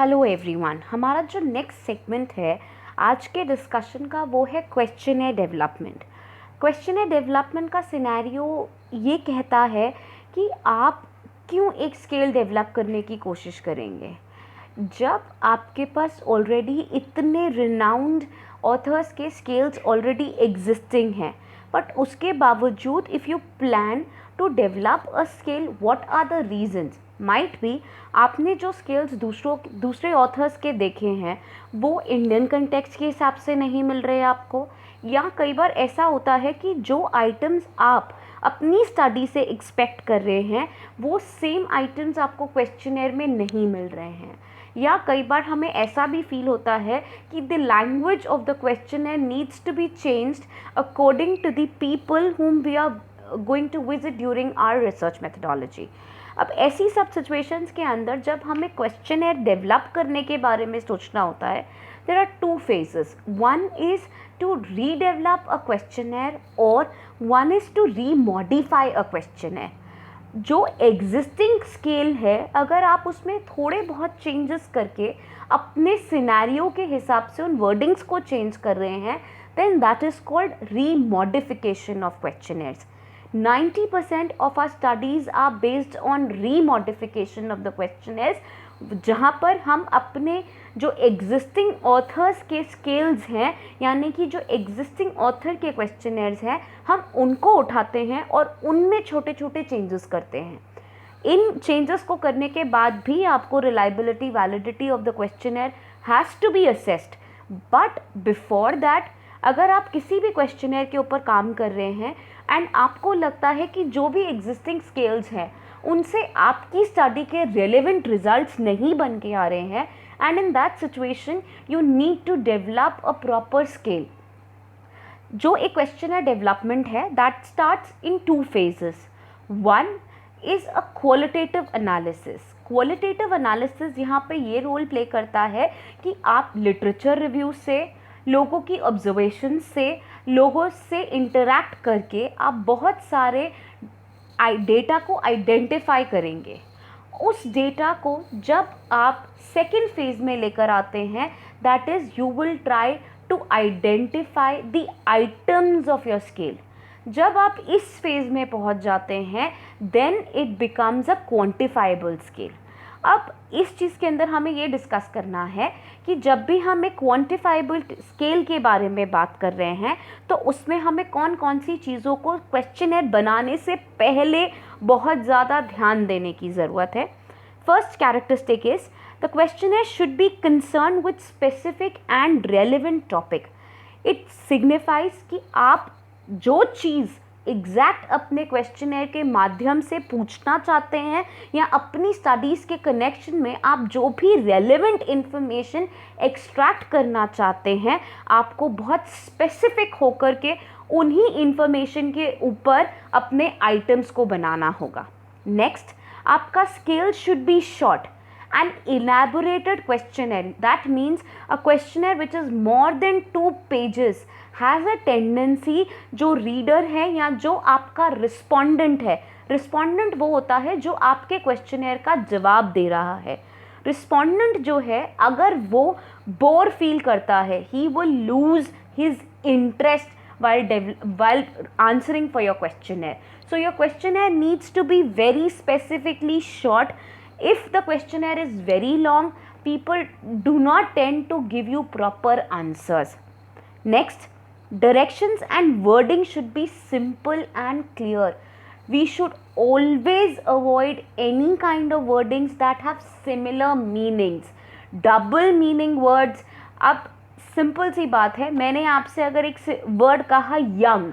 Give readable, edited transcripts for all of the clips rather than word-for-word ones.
Hello everyone, हमारा जो next segment है आज के डिस्कशन का वो है क्वेश्चनर डेवलपमेंट। क्वेश्चनर डेवलपमेंट का सिनेरियो ये कहता है कि आप क्यों एक स्केल डेवलप करने की कोशिश करेंगे जब आपके पास ऑलरेडी इतने रिनाउंड ऑथर्स के स्केल्स ऑलरेडी एग्जिस्टिंग हैं, बट उसके बावजूद if you plan to develop a scale, what are the reasons? Might be आपने जो स्केल्स दूसरे ऑथर्स के देखे हैं वो इंडियन कंटेक्स्ट के हिसाब से नहीं मिल रहे आपको, या कई बार ऐसा होता है कि जो आइटम्स आप अपनी स्टडी से एक्सपेक्ट कर रहे हैं वो सेम आइटम्स आपको क्वेश्चनर में नहीं मिल रहे हैं, या कई बार हमें ऐसा भी फील होता है कि the language of the questionnaire needs to be changed according to the people whom we are going to visit during our research methodology. अब ऐसी सब सिचुएशंस के अंदर जब हमें क्वेश्चनर डेवलप करने के बारे में सोचना होता है, there are two phases. One is to redevelop a questionnaire और one is to remodify a questionnaire. जो एग्जिस्टिंग स्केल है अगर आप उसमें थोड़े बहुत चेंजेस करके अपने सिनेरियो के हिसाब से उन वर्डिंग्स को चेंज कर रहे हैं, then that is called remodification of questionnaires. 90% of our studies are based on remodification of the questionnaires, जहाँ पर हम अपने जो एग्जिस्टिंग ऑथर्स के स्केल्स हैं, यानी कि जो एग्जिस्टिंग ऑथर के क्वेश्चनर्स हैं, हम उनको उठाते हैं और उनमें छोटे छोटे चेंजेस करते हैं। इन चेंजेस को करने के बाद भी आपको reliability validity of the questionnaire has to be assessed, but before that अगर आप किसी भी क्वेश्चनर के ऊपर काम कर रहे हैं एंड आपको लगता है कि जो भी एग्जिस्टिंग स्केल्स हैं उनसे आपकी स्टडी के रेलेवेंट रिजल्ट्स नहीं बन के आ रहे हैं, and in that situation you need to develop a proper scale. जो एक क्वेश्चनर डेवलपमेंट है that starts in two phases. One is a qualitative analysis. Qualitative analysis यहाँ पे ये रोल प्ले करता है कि आप लिटरेचर रिव्यू से, लोगों की ऑब्जर्वेशन से, लोगों से इंटरैक्ट करके आप बहुत सारे डेटा को आइडेंटिफाई करेंगे। उस डेटा को जब आप सेकेंड फेज में लेकर आते हैं, that is you will try to identify the items of your scale. जब आप इस फेज में पहुंच जाते हैं then it becomes a quantifiable scale. अब इस चीज़ के अंदर हमें ये डिस्कस करना है कि जब भी हम एक क्वांटिफाइबल स्केल के बारे में बात कर रहे हैं तो उसमें हमें कौन कौन सी चीज़ों को क्वेश्चनर बनाने से पहले बहुत ज़्यादा ध्यान देने की ज़रूरत है। First characteristic is the questionnaire should be concern with specific and relevant topic. It signifies कि आप जो चीज़ एग्जैक्ट अपने क्वेश्चनर के माध्यम से पूछना चाहते हैं या अपनी स्टडीज़ के कनेक्शन में आप जो भी रेलेवेंट इन्फॉर्मेशन एक्सट्रैक्ट करना चाहते हैं, आपको बहुत स्पेसिफिक होकर के उन्हीं इन्फॉर्मेशन के ऊपर अपने आइटम्स को बनाना होगा। नेक्स्ट, आपका scale should be short an elaborated questionnaire. That means a questionnaire which is more than 2 pages has a tendency, जो रीडर है या जो आपका रिस्पोंडेंट है, रिस्पोंडेंट वो होता है जो आपके क्वेश्चनर का जवाब दे रहा है। रिस्पोंडेंट जो है अगर वो बोर फील करता है, he will lose his interest while answering for your questionnaire. So your questionnaire needs to be very specifically short. If the questionnaire is very long, people do not tend to give you proper answers. Next, directions and wording should be simple and clear. We should always avoid any kind of wordings that have similar meanings. Double meaning words. अब simple सी बात है, मैंने आपसे अगर एक word कहा young,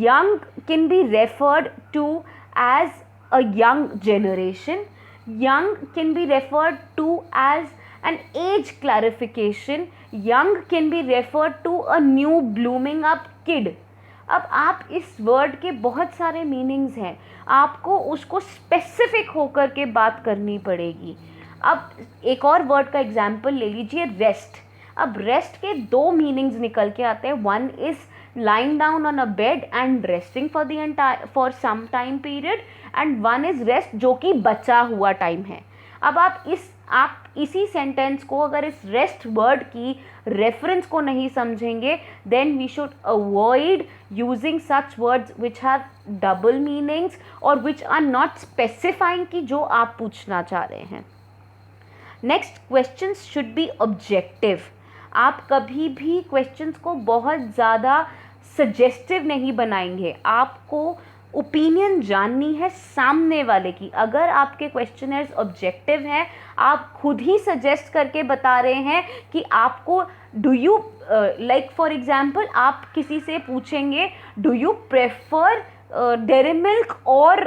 young can be referred to as a young generation, young can be referred to as an age clarification, young can be referred to a new blooming up kid. अब आप इस वर्ड के बहुत सारे meanings हैं, आपको उसको specific होकर के बात करनी पड़ेगी। अब एक और वर्ड का एग्जाम्पल ले लीजिए, रेस्ट। अब रेस्ट के 2 मीनिंग्स निकल के आते हैं। One is lying down on a bed and resting for some time period, and one is rest जो कि बचा हुआ टाइम है। अब आप इसी सेंटेंस को अगर इस रेस्ट वर्ड की रेफरेंस को नहीं समझेंगे, then we should avoid using such words which have double meanings और विच आर नॉट स्पेसिफाइंग कि जो आप पूछना चाह रहे हैं। Next, questions should B objective. आप कभी भी क्वेश्चंस को बहुत ज़्यादा सजेस्टिव नहीं बनाएंगे, आपको ओपिनियन जाननी है सामने वाले की। अगर आपके क्वेश्चनर्स ऑब्जेक्टिव हैं, आप खुद ही सजेस्ट करके बता रहे हैं कि आपको do you like for example आप किसी से पूछेंगे do you prefer dairy milk और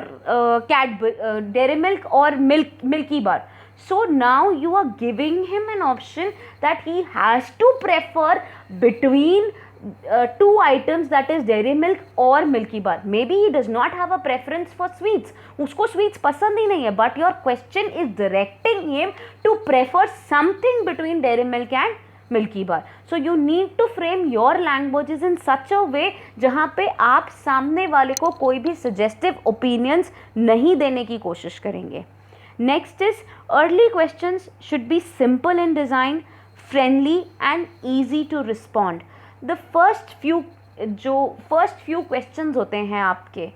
डेयरी मिल्क और milky bar, so now you are giving him an option that he has to prefer between two items, that is dairy milk or milky bar. Maybe he does not have a preference for sweets, उसको sweets पसंद ही नहीं है, but your question is directing him to prefer something between dairy milk and milky bar. So you need to frame your languages in such a way जहाँ पे आप सामने वाले को कोई भी suggestive opinions नहीं देने की कोशिश करेंगे। Next is early questions should be simple in design, friendly and easy to respond. The first few questions होते हैं आपके,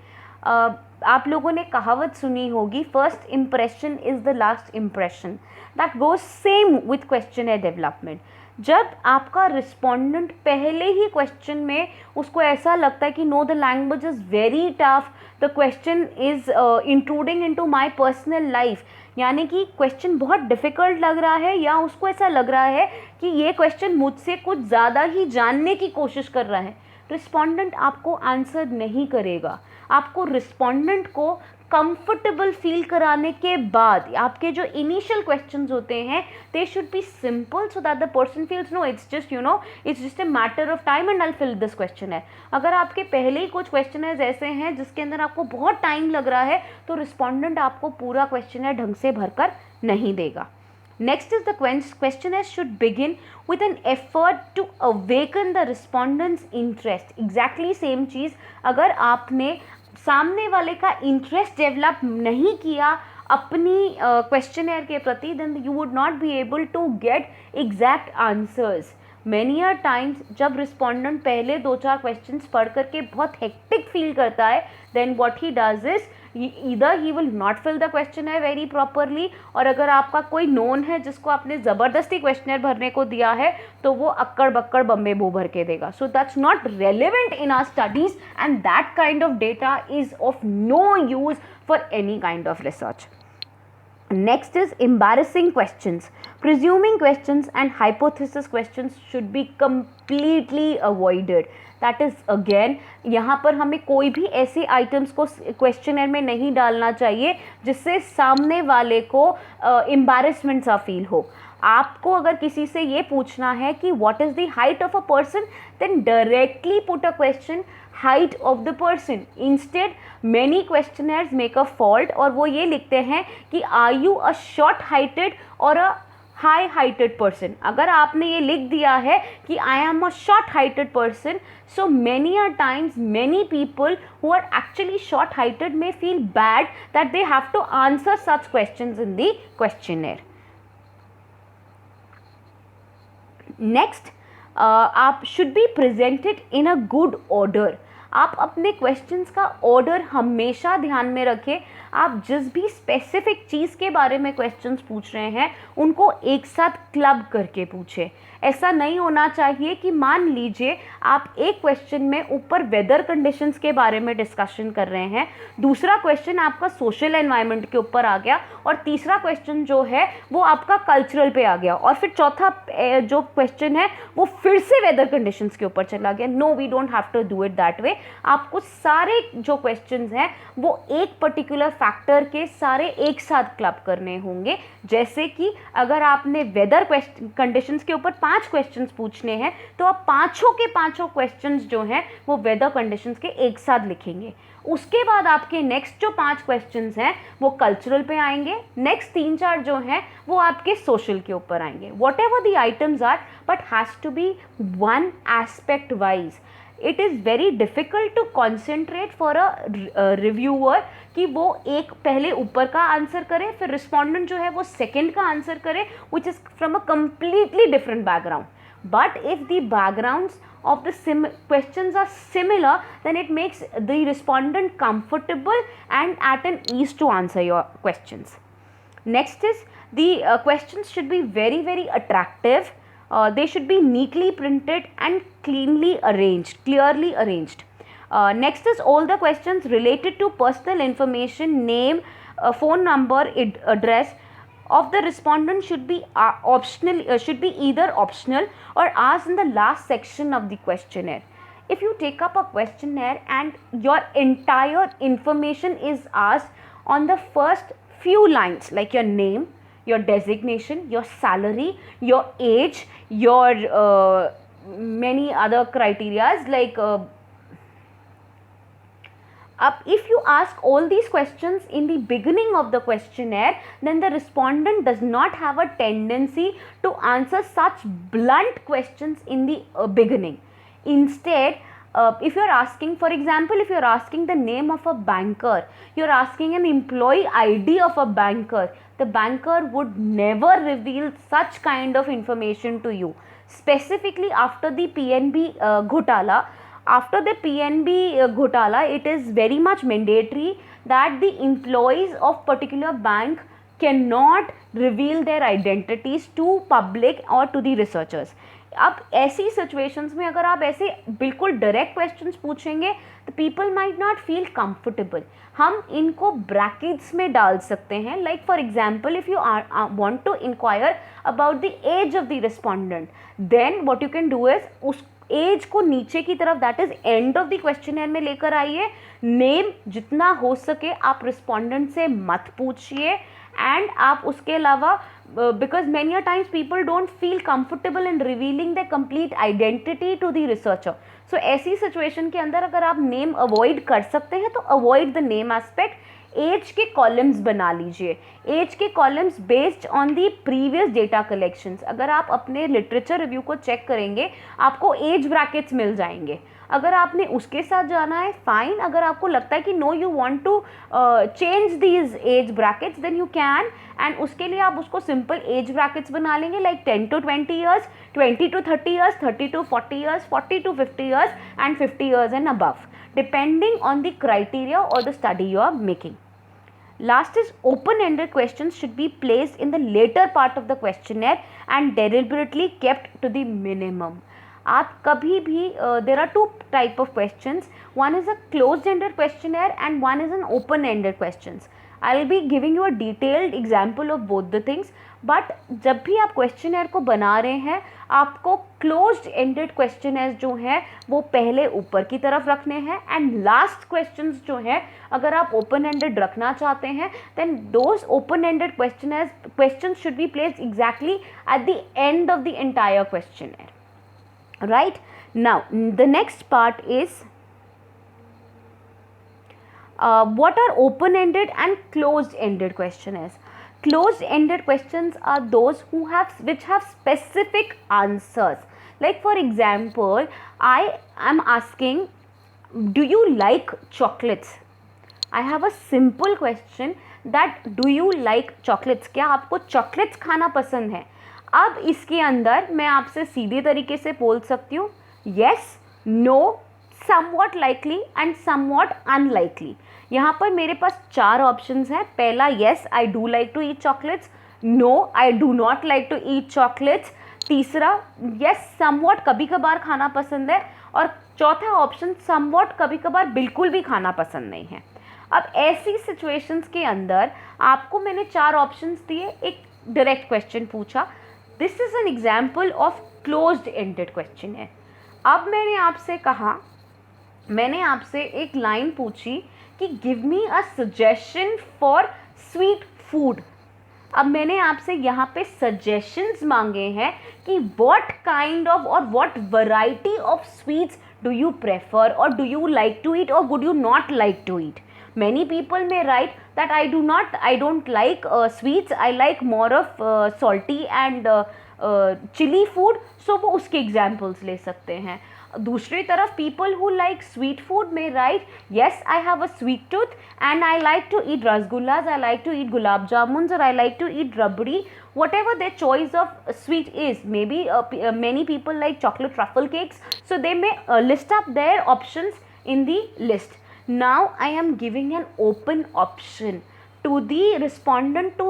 आप लोगों ने कहावत सुनी होगी, first impression is the last impression. That goes same with questionnaire development. जब आपका रिस्पोंडेंट पहले ही क्वेश्चन में उसको ऐसा लगता है कि know the language is very tough, the question is intruding into my personal life, यानी कि क्वेश्चन बहुत डिफ़िकल्ट लग रहा है या उसको ऐसा लग रहा है कि ये क्वेश्चन मुझसे कुछ ज़्यादा ही जानने की कोशिश कर रहा है, रिस्पोंडेंट आपको आंसर नहीं करेगा। आपको रिस्पोंडेंट को कंफर्टेबल फील कराने के बाद आपके जो इनिशियल क्वेश्चंस होते हैं they should be simple so that the person feels no it's just a matter of time and I will fill this question है। अगर आपके पहले ही कुछ क्वेश्चनर्स ऐसे हैं जिसके अंदर आपको बहुत टाइम लग रहा है तो रिस्पोंडेंट आपको पूरा क्वेश्चनर ढंग से भरकर नहीं देगा। Next is the questionnaire should begin with an effort to awaken the respondent's interest. Exactly same चीज़, अगर आपने सामने वाले का इंटरेस्ट डेवलप नहीं किया अपनी क्वेश्चनर के प्रति, then you would not be able to get exact answers. Many a times जब रिस्पोंडेंट पहले 2-4 क्वेश्चंस पढ़ करके बहुत हेक्टिक फील करता है, then what he does is either he will not fill the questionnaire very properly, और अगर आपका कोई नोन है जिसको आपने ज़बरदस्ती क्वेश्चनर भरने को दिया है तो वो अक्कड़ बक्कड़ बम्बे बू भर के देगा। So that's not relevant in our studies and that kind of data is of no use for any kind of research. Next is embarrassing questions. Presuming questions and hypothesis questions should be completely avoided. That is again, यहाँ पर हमें कोई भी ऐसे items को questionnaire में नहीं डालना चाहिए जिससे सामने वाले को एम्बैरेसमेंट सा फील हो। आपको अगर किसी से ये पूछना है कि what is the height of a person, then directly put a question height of the person. Instead many questionnaires make a fault और वो ये लिखते हैं कि are you a short heighted or a high heighted person. अगर आपने ये लिख दिया है कि I am a short heighted person, so many a times many people who are actually short heighted may feel bad that they have to answer such questions in the questionnaire. Next, आप should be presented in a good order. आप अपने questions का order हमेशा ध्यान में रखें। आप जिस भी स्पेसिफिक चीज़ के बारे में क्वेश्चंस पूछ रहे हैं उनको एक साथ क्लब करके पूछें। ऐसा नहीं होना चाहिए कि मान लीजिए आप एक क्वेश्चन में ऊपर वेदर कंडीशंस के बारे में डिस्कशन कर रहे हैं, दूसरा क्वेश्चन आपका सोशल एनवायरनमेंट के ऊपर आ गया और तीसरा क्वेश्चन जो है वो आपका कल्चरल पे आ गया और फिर चौथा जो क्वेश्चन है वो फिर से वेदर कंडीशंस के ऊपर चला गया। No, we don't have to do it that way. आपको सारे जो क्वेश्चंस हैं वो एक पर्टिकुलर फैक्टर के सारे एक साथ क्लब करने होंगे। जैसे कि अगर आपने वेदर कंडीशंस के ऊपर 5 क्वेश्चंस पूछने हैं तो आप पांचों के पांचों क्वेश्चंस जो हैं वो वेदर कंडीशंस के एक साथ लिखेंगे। उसके बाद आपके नेक्स्ट जो 5 क्वेश्चंस हैं वो कल्चरल पे आएंगे, नेक्स्ट 3-4 जो हैं वो आपके सोशल के ऊपर आएंगे। Whatever the items are, but has to be one aspect wise. It is very difficult to concentrate for a reviewer कि वो एक पहले ऊपर का आंसर करे, फिर रिस्पॉन्डेंट जो है वो सेकेंड का आंसर करे, which is from a completely different background. But if the backgrounds of the questions are similar, then it makes the respondent comfortable and at an ease to answer your questions. Next is the questions should be very, very attractive. They should be neatly printed and cleanly arranged, clearly arranged. Next is all the questions related to personal information, name, phone number, address of the respondent should be optional, should be either optional or asked in the last section of the questionnaire. If you take up a questionnaire and your entire information is asked on the first few lines, like your name, your designation, your salary, your age, your many other criterias like if you ask all these questions in the beginning of the questionnaire, then the respondent does not have a tendency to answer such blunt questions in the beginning. Instead, if you are asking, for example, if you are asking the name of a banker, you are asking an employee ID of a banker, the banker would never reveal such kind of information to you. Specifically after the PNB Ghotala, after the PNB Ghotala, it is very much mandatory that the employees of particular bank cannot reveal their identities to public or to the researchers. अब ऐसी situations में अगर आप ऐसे बिल्कुल direct questions पूछेंगे तो people might not feel comfortable. हम इनको ब्रैकेट्स में डाल सकते हैं. Like for example, if you want to enquire about the age of the respondent, then what you can do is उस एज को नीचे की तरफ, that is end of the questionnaire में लेकर आइए. नेम जितना हो सके आप रिस्पोंडेंट से मत पूछिए. एंड आप उसके अलावा, because many a times people don't feel comfortable in revealing their complete identity to the researcher. So ऐसी situation के अंदर अगर आप name avoid कर सकते हैं तो avoid the name aspect. Age के कॉलम्स बना लीजिए. एज के columns based on the previous data collections. अगर आप अपने लिटरेचर रिव्यू को चेक करेंगे आपको एज ब्रैकेट्स मिल जाएंगे. अगर आपने उसके साथ जाना है फाइन. अगर आपको लगता है कि no you want to change these age brackets, then you can. And उसके लिए आप उसको सिंपल एज ब्रैकेट्स बना लेंगे, like 10 to 20 years, 20 to 30 years, 30 to 40 years, 40 to 50 years and 50 years and above, depending on the criteria or the study you are making. Last is open-ended questions should be placed in the later part of the questionnaire and deliberately kept to the minimum. आप कभी भी there are two type of questions. One is a closed-ended questionnaire and one is an open-ended questions. I will be giving you a detailed example of both the things. But जब भी आप questionnaire को बना रहे हैं आपको closed ended questioners जो हैं वो पहले ऊपर की तरफ रखने हैं. एंड लास्ट क्वेश्चंस जो हैं अगर आप ओपन एंडेड रखना चाहते हैं then those open ended questions should be placed exactly at the end of the entire questionnaire. Right now the next part is what are open-ended and closed-ended questionnaires. Closed-ended questions are those which have specific answers. Like for example, I am asking, do you like chocolates? I have a simple question that do you like chocolates? क्या आपको chocolates खाना पसंद है? अब इसके अंदर मैं आपसे सीधे तरीके से बोल सकती हूँ yes, no, somewhat likely and somewhat unlikely. यहाँ पर मेरे पास 4 ऑप्शंस हैं. पहला yes, I do like to eat chocolates. No, I do not like to eat chocolates. तीसरा yes, somewhat कभी कभार खाना पसंद है. और चौथा ऑप्शन somewhat कभी कभार बिल्कुल भी खाना पसंद नहीं है. अब ऐसी सिचुएशंस के अंदर आपको मैंने 4 ऑप्शंस दिए, एक डायरेक्ट क्वेश्चन पूछा. This is an example of closed ended question है. अब मैंने आपसे एक लाइन पूछी कि give me a suggestion for sweet food. अब मैंने आपसे यहाँ पे सजेशंस मांगे हैं कि व्हाट काइंड ऑफ और what variety of sweets do you prefer और do you like to eat और would you not like to eat. Many people may write that I don't like sweets, I like more of salty and chili food. So वो उसके examples ले सकते हैं. दूसरी तरफ people who like sweet food में right, yes I have a sweet tooth and I like to eat rasgullas, I like to eat gulab jamun, और I like to eat rabri, whatever their choice of sweet is. Maybe many people like chocolate truffle cakes, so they may list up their options in the list. Now I am giving an open option to the respondent to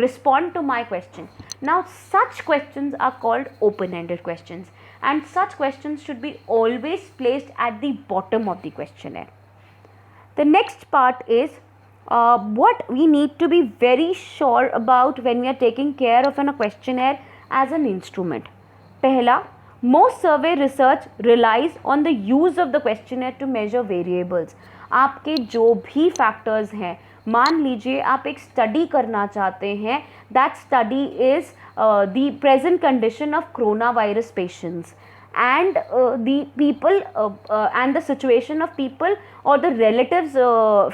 respond to my question. Now such questions are called open ended questions, and such questions should be always placed at the bottom of the questionnaire. The next part is what we need to be very sure about when we are taking care of a questionnaire as an instrument. पहला, most survey research relies on the use of the questionnaire to measure variables. आपके जो भी factors हैं, मान लीजिए आप एक study करना चाहते हैं, that study is the present condition of corona virus patients and the people and the situation of people or the relatives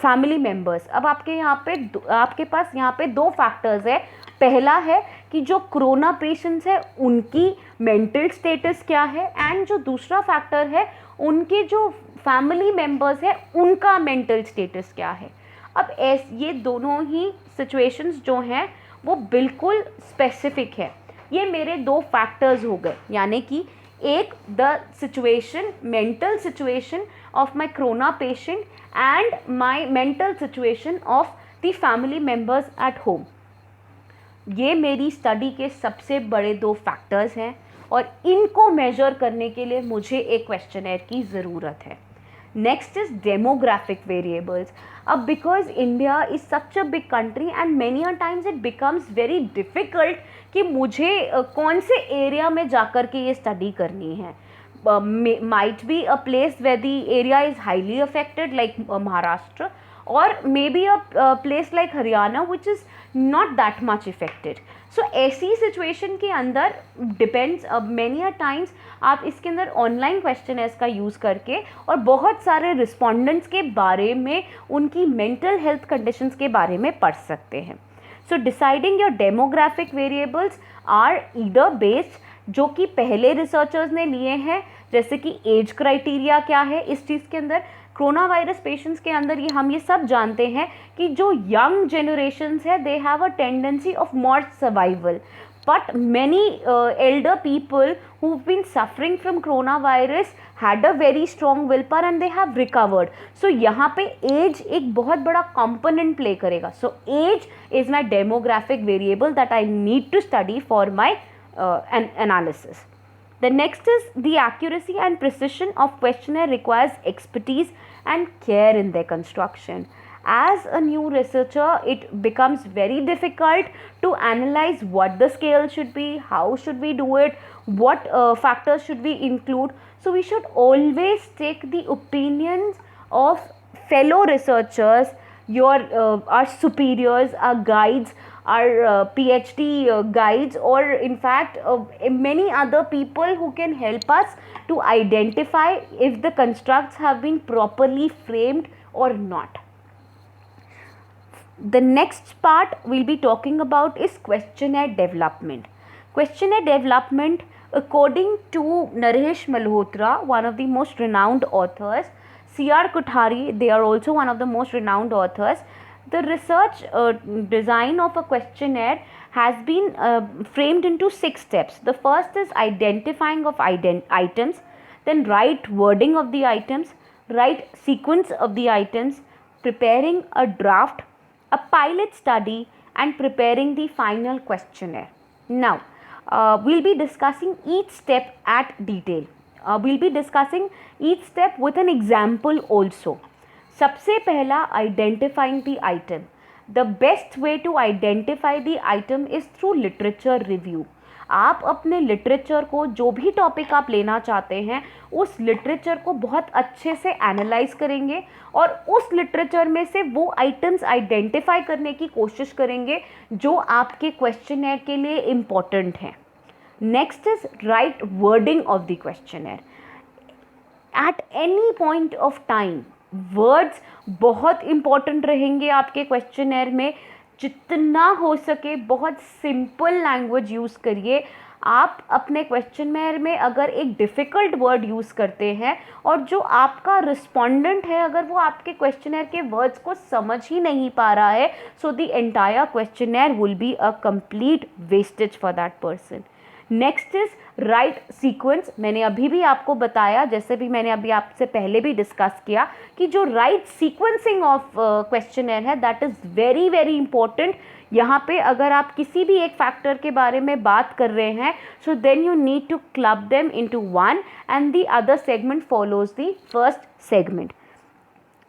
family members. अब आपके पास यहाँ पे दो फैक्टर्स है. पहला है कि जो कोरोना पेशेंट्स है उनकी मेंटल स्टेटस क्या है, एंड जो दूसरा फैक्टर है उनके जो फैमिली मेम्बर्स है उनका मेंटल स्टेटस क्या है. अब ये दोनों ही सिचुएशंस जो हैं वो बिल्कुल स्पेसिफिक है. ये मेरे दो फैक्टर्स हो गए, यानी कि एक the situation, mental situation of my corona patient and my mental situation of the family members at home. ये मेरी स्टडी के सबसे बड़े दो फैक्टर्स हैं और इनको मेजर करने के लिए मुझे एक क्वेश्चनर की ज़रूरत है. Next is demographic variables. अब because India is such a big country and many a times it becomes very difficult कि मुझे कौन से एरिया में जाकर के ये स्टडी करनी है. Might be a place where the area is highly affected like Maharashtra, or maybe a place like Haryana which is not that much affected. So ऐसी situation के अंदर depends many a times आप इसके अंदर online questionnaires का use करके और बहुत सारे respondents के बारे में उनकी mental health conditions के बारे में पढ़ सकते हैं. So deciding your demographic variables are either based, जो कि पहले रिसर्चर्स ने लिए हैं, जैसे कि एज क्राइटेरिया क्या है इस चीज़ के अंदर. कोरोना वायरस पेशेंट्स के अंदर हम ये सब जानते हैं कि जो यंग जनरेशन्स है they have a tendency of more survival, but many elder people who have been suffering from corona virus had a very strong will power and they have recovered. So यहाँ पे age एक बहुत बड़ा component play करेगा. So age is my demographic variable that I need to study for my analysis. The next is the accuracy and precision of questionnaire requires expertise and care in their construction. As a new researcher, it becomes very difficult to analyze what the scale should be, how should we do it, what factors should we include. So we should always take the opinions of fellow researchers, our superiors, our guides, our PhD guides, or in fact many other people who can help us to identify if the constructs have been properly framed or not. The next part we'll be talking about is questionnaire development. Questionnaire development, according to Naresh Malhotra, one of the most renowned authors, C.R. Kothari, they are also one of the most renowned authors. The research design of a questionnaire has been framed into 6 steps. The first is identifying of items, then right wording of the items, right sequence of the items, preparing a draft, a pilot study, and preparing the final questionnaire. Now, we'll be discussing each step at detail. We'll be discussing each step with an example also. सबसे पहला, identifying the item. The best way to identify the item is through literature review. आप अपने literature को, जो भी topic आप लेना चाहते हैं, उस लिटरेचर को बहुत अच्छे से एनालाइज करेंगे और उस लिटरेचर में से वो आइटम्स आइडेंटिफाई करने की कोशिश करेंगे जो आपके क्वेश्चनर के लिए इम्पॉर्टेंट हैं. Next is right wording of the questionnaire. At any point of time words बहुत इम्पॉर्टेंट रहेंगे आपके क्वेश्चनर में. जितना हो सके बहुत सिंपल लैंग्वेज यूज़ करिए. आप अपने क्वेश्चनर में अगर एक डिफ़िकल्ट वर्ड यूज़ करते हैं और जो आपका रिस्पोंडेंट है अगर वो आपके क्वेश्चनर के वर्ड्स को समझ ही नहीं पा रहा है, so the entire questionnaire will be a complete wastage for that person. Next is right sequence. मैंने अभी भी आपको बताया, जैसे भी मैंने अभी आपसे पहले भी डिस्कस किया, कि जो राइट सीक्वेंसिंग ऑफ क्वेश्चनर है that is very very important. यहाँ पे अगर आप किसी भी एक फैक्टर के बारे में बात कर रहे हैं, so then you need to club them into one and the other segment follows the first segment.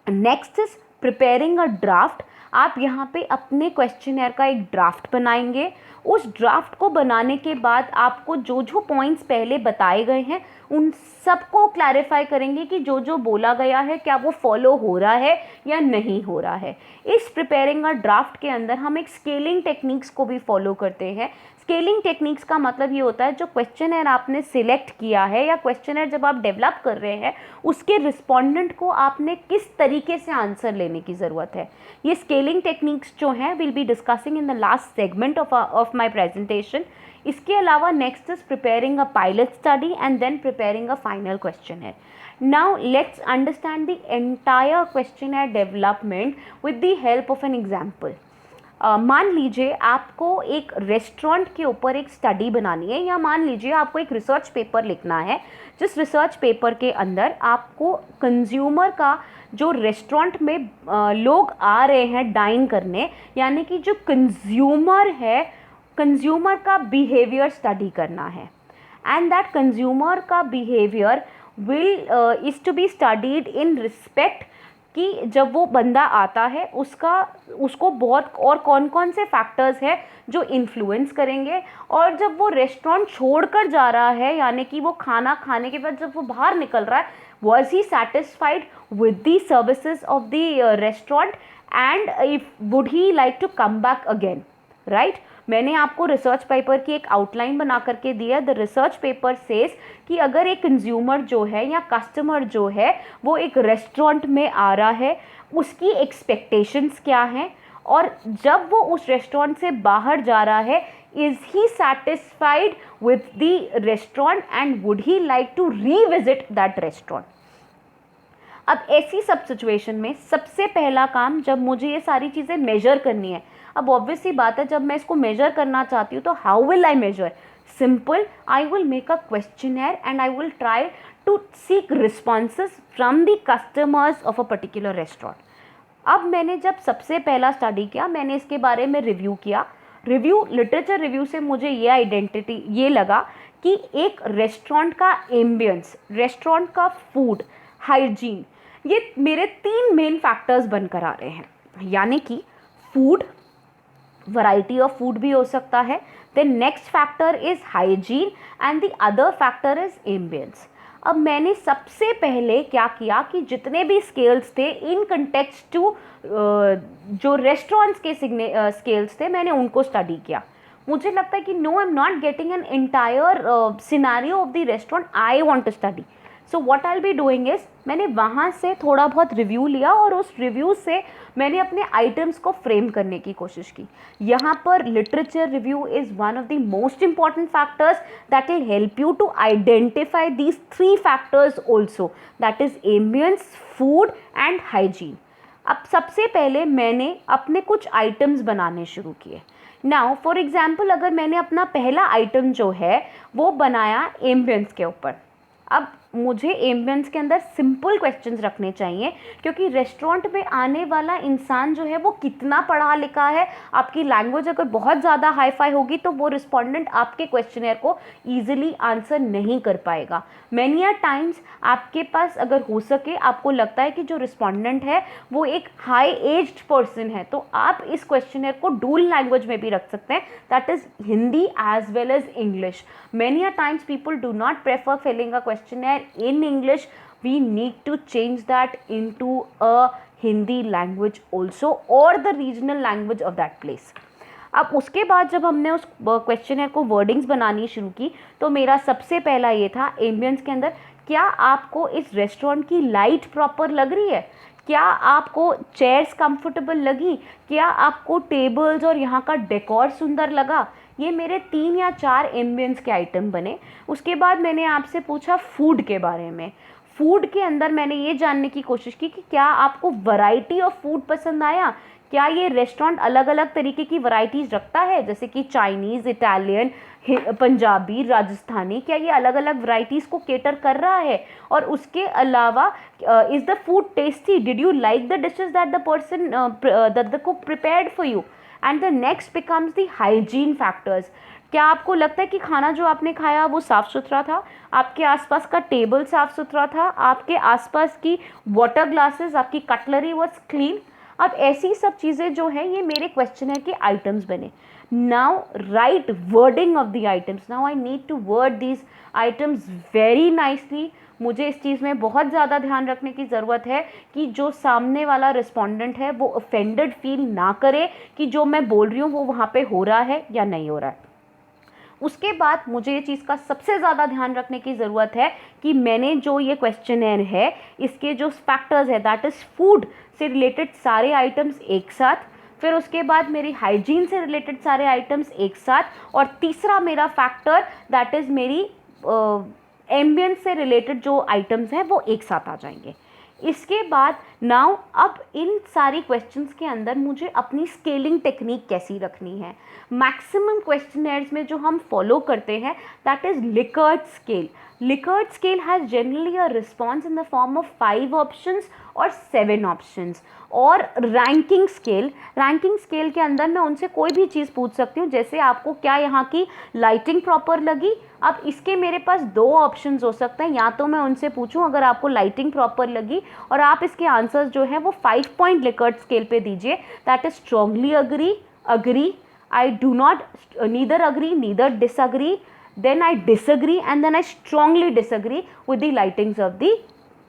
Next is preparing a draft. आप यहाँ पे अपने क्वेश्चनर का एक ड्राफ्ट बनाएंगे। उस ड्राफ्ट को बनाने के बाद आपको जो जो पॉइंट्स पहले बताए गए हैं उन सबको क्लैरिफाई करेंगे कि जो जो बोला गया है क्या वो फॉलो हो रहा है या नहीं हो रहा है। इस प्रिपेयरिंग अ ड्राफ्ट के अंदर हम एक स्केलिंग टेक्निक्स को भी फॉलो करते हैं। स्केलिंग टेक्निक्स का मतलब ये होता है जो क्वेश्चनर आपने सिलेक्ट किया है या क्वेश्चनर जब आप डेवलप कर रहे हैं उसके रिस्पोंडेंट को आपने किस तरीके से आंसर लेने की ज़रूरत है। ये स्केलिंग टेक्निक्स जो हैं will be discussing in the last segment of my presentation. इसके अलावा next is preparing a pilot study and then preparing a final questionnaire. Now let's understand the entire questionnaire development with the help of an example. मान लीजिए आपको एक restaurant के ऊपर एक study बनानी है, या मान लीजिए आपको एक रिसर्च पेपर लिखना है जिस रिसर्च पेपर के अंदर आपको कंज्यूमर का जो रेस्टोरेंट में लोग आ रहे हैं डाइन करने, यानी कि जो कंज्यूमर है, कंज्यूमर का बिहेवियर स्टडी करना है। एंड दैट कंज्यूमर का behaviour will is to be studied in respect कि जब वो बंदा आता है उसको बहुत और कौन कौन से फैक्टर्स हैं जो इन्फ्लुएंस करेंगे, और जब वो रेस्टोरेंट छोड़कर जा रहा है यानी कि वो खाना खाने के बाद जब वो बाहर निकल रहा है, was he satisfied with the services of the restaurant and if would he like to come back again, right? मैंने आपको रिसर्च पेपर की एक आउटलाइन बना करके दिया। द रिसर्च पेपर सेज कि अगर एक कंज्यूमर जो है या कस्टमर जो है वो एक रेस्टोरेंट में आ रहा है, उसकी एक्सपेक्टेशंस क्या हैं, और जब वो उस रेस्टोरेंट से बाहर जा रहा है, is he satisfied with the restaurant and would he like to revisit that restaurant. अब ऐसी सब सिचुएशन में सबसे पहला काम, जब मुझे ये सारी चीज़ें मेजर करनी है, अब ऑब्वियस सी बात है जब मैं इसको मेजर करना चाहती हूँ तो how will I measure? Simple, I will make a questionnaire and I will try to seek responses from the customers of a particular restaurant. अब मैंने जब सबसे पहला स्टडी किया, मैंने इसके बारे में रिव्यू किया। लिटरेचर रिव्यू से मुझे ये लगा कि एक रेस्टोरेंट का एम्बियंस, रेस्टोरेंट का फूड, हाइजीन, ये मेरे 3 मेन फैक्टर्स बनकर आ रहे हैं। यानी कि फूड, वैरायटी ऑफ फूड भी हो सकता है, then next factor is hygiene and the other factor is ambience. अब मैंने सबसे पहले क्या किया कि जितने भी स्केल्स थे इन कंटेक्स्ट टू जो रेस्टोरेंट्स के स्केल्स थे, मैंने उनको स्टडी किया। मुझे लगता है कि no, I am not getting an entire scenario of the restaurant I want to study. So what I will be doing is, मैंने वहाँ से थोड़ा बहुत रिव्यू लिया और उस रिव्यू से मैंने अपने आइटम्स को फ्रेम करने की कोशिश की। यहाँ पर literature review is one of the most important factors that will help you to identify these 3 factors also, that is ambience, food and hygiene. अब सबसे पहले मैंने अपने कुछ आइटम्स बनाने शुरू किए। नाउ फॉर एग्जाम्पल, अगर मैंने अपना पहला आइटम जो है वो बनाया एम्बियंस के ऊपर। अब मुझे एम्बियंस के अंदर सिंपल क्वेश्चंस रखने चाहिए, क्योंकि रेस्टोरेंट में आने वाला इंसान जो है वो कितना पढ़ा लिखा है, आपकी लैंग्वेज अगर बहुत ज़्यादा हाई फाई होगी तो वो रिस्पोंडेंट आपके क्वेश्चनर को ईजिली आंसर नहीं कर पाएगा। मैनी अ टाइम्स आपके पास अगर हो सके, आपको लगता है कि जो रिस्पोंडेंट है वो एक हाई एज्ड पर्सन है, तो आप इस क्वेश्चनर को डुअल लैंग्वेज में भी रख सकते हैं, that is Hindi as well as English. Many a times people do not prefer filling a questionnaire in English. We need to change that into a Hindi language also or the regional language of that place. अब उसके बाद जब हमने उस questionnaire को wordings बनानी शुरू की तो मेरा सबसे पहला ये था एम्बियंस के अंदर, क्या आपको इस रेस्टोरेंट की लाइट प्रॉपर लग रही है? क्या आपको चेयर्स कंफर्टेबल लगी? क्या आपको टेबल्स और यहाँ का डेकोर सुंदर लगा? ये मेरे 3 या 4 एम्बियंस के आइटम बने। उसके बाद मैंने आपसे पूछा फूड के बारे में। फूड के अंदर मैंने ये जानने की कोशिश की कि क्या आपको वैरायटी ऑफ फूड पसंद आया, क्या ये रेस्टोरेंट अलग अलग तरीके की वैरायटीज़ रखता है, जैसे कि चाइनीज़, इटालियन, पंजाबी, राजस्थानी, क्या ये अलग अलग वैरायटीज़ को केटर कर रहा है। और उसके अलावा is the food tasty, did you like the dishes that the person that the cook prepared for you. And the next becomes the hygiene factors. क्या आपको लगता है कि खाना जो आपने खाया वो साफ़ सुथरा था, आपके आसपास का टेबल साफ़ सुथरा था, आपके आसपास की वाटर ग्लासेस, आपकी कटलरी वॉज क्लीन। अब ऐसी सब चीज़ें जो हैं ये मेरे क्वेश्चनर के आइटम्स बने। Now right wording of the items. Now I need to word these items very nicely. मुझे इस चीज़ में बहुत ज़्यादा ध्यान रखने की ज़रूरत है कि जो सामने वाला रिस्पोंडेंट है वो ऑफेंडेड फील ना करे कि जो मैं बोल रही हूँ वो वहाँ पे हो रहा है या नहीं हो रहा है। उसके बाद मुझे ये चीज़ का सबसे ज़्यादा ध्यान रखने की ज़रूरत है कि मैंने जो ये क्वेश्चनर है इसके जो फैक्टर्स है दैट इज़ फूड से रिलेटेड सारे आइटम्स एक साथ, फिर उसके बाद मेरी हाइजीन से रिलेटेड सारे आइटम्स एक साथ, और तीसरा मेरा फैक्टर दैट इज़ मेरी एम्बियंस से रिलेटेड जो आइटम्स हैं वो एक साथ आ जाएंगे। इसके बाद नाउ अब इन सारी क्वेश्चंस के अंदर मुझे अपनी स्केलिंग टेक्निक कैसी रखनी है। मैक्सिमम क्वेश्चनर्स में जो हम फॉलो करते हैं that is Likert scale. Likert scale has generally a response in the form of 5 options और 7 ऑप्शंस। और रैंकिंग स्केल के अंदर मैं उनसे कोई भी चीज़ पूछ सकती हूँ, जैसे आपको क्या यहाँ की लाइटिंग प्रॉपर लगी। अब इसके मेरे पास 2 ऑप्शंस हो सकते हैं, या तो मैं उनसे पूछूं अगर आपको लाइटिंग प्रॉपर लगी और आप इसके आंसर्स जो हैं वो 5 पॉइंट लिकर्ट स्केल पे दीजिए, that is strongly agree, I do not, neither agree neither disagree, then I disagree, and then I strongly disagree with the lightings of the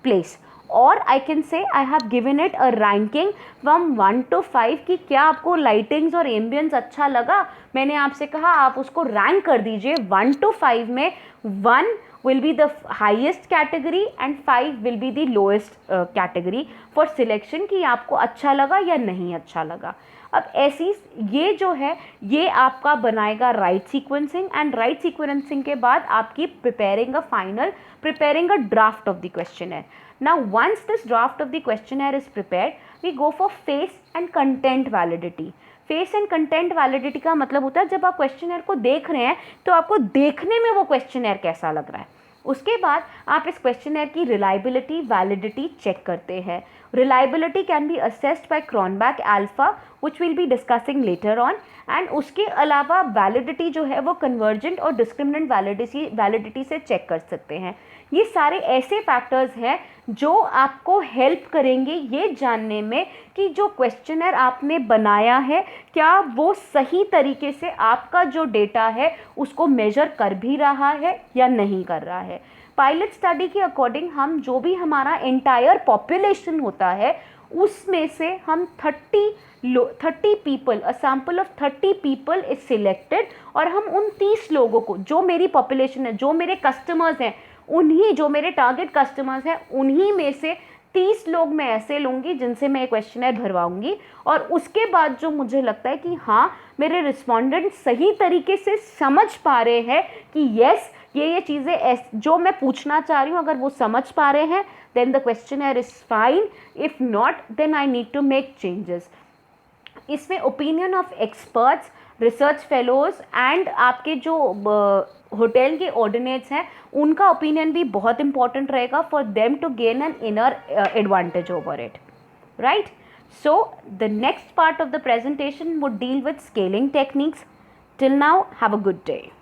place. Or I can say I have given it a ranking from 1 to 5 कि क्या आपको lightings और ambience अच्छा लगा। मैंने आपसे कहा आप उसको रैंक कर दीजिए 1 to 5 में 1 will be the highest category and 5 will be the lowest category for selection कि आपको अच्छा लगा या नहीं अच्छा लगा। अब ऐसी ये जो है ये आपका बनाएगा right sequencing, and right sequencing के बाद आपकी preparing a draft of the questionnaire. Now once this draft of the questionnaire is prepared we go for face and content validity. Face and content validity का मतलब होता है जब आप questionnaire को देख रहे हैं तो आपको देखने में वो क्वेश्चनर कैसा लग रहा है। उसके बाद आप इस क्वेश्चनर की रिलायबिलिटी वैलिडिटी चेक करते हैं। Reliability can be assessed by Cronbach alpha which will be discussing later on, and उसके अलावा वैलिडिटी जो है वो कन्वर्जेंट और डिस्क्रिमिनेंट वैलिडिटी से चेक कर सकते हैं। ये सारे ऐसे फैक्टर्स हैं जो आपको हेल्प करेंगे ये जानने में कि जो क्वेश्चनर आपने बनाया है क्या वो सही तरीके से आपका जो डेटा है उसको मेजर कर भी रहा है या नहीं कर रहा है। पायलट स्टडी के अकॉर्डिंग हम जो भी हमारा एंटायर पॉपुलेशन होता है उसमें से हम 30 people, a sample of 30 people is selected, और हम उन 30 लोगों को जो मेरी पॉपुलेशन है, जो मेरे कस्टमर्स हैं, उन्हीं जो मेरे टारगेट कस्टमर्स हैं उन्हीं में से 30 लोग मैं ऐसे लूँगी जिनसे मैं क्वेश्चनर भरवाऊँगी। और उसके बाद जो मुझे लगता है कि हाँ मेरे रिस्पोंडेंट सही तरीके से समझ पा रहे हैं कि यस ये चीज़ें जो मैं पूछना चाह रही हूँ अगर वो समझ पा रहे हैं then the questionnaire is fine, if not then I need to make changes. इसमें opinion of experts, research fellows and आपके जो होटल के ऑर्डिनेट्स हैं उनका ओपिनियन भी बहुत इंपॉर्टेंट रहेगा for them to gain an inner advantage over it, right. So the next part of the presentation would deal with scaling techniques. Till now, have a good day.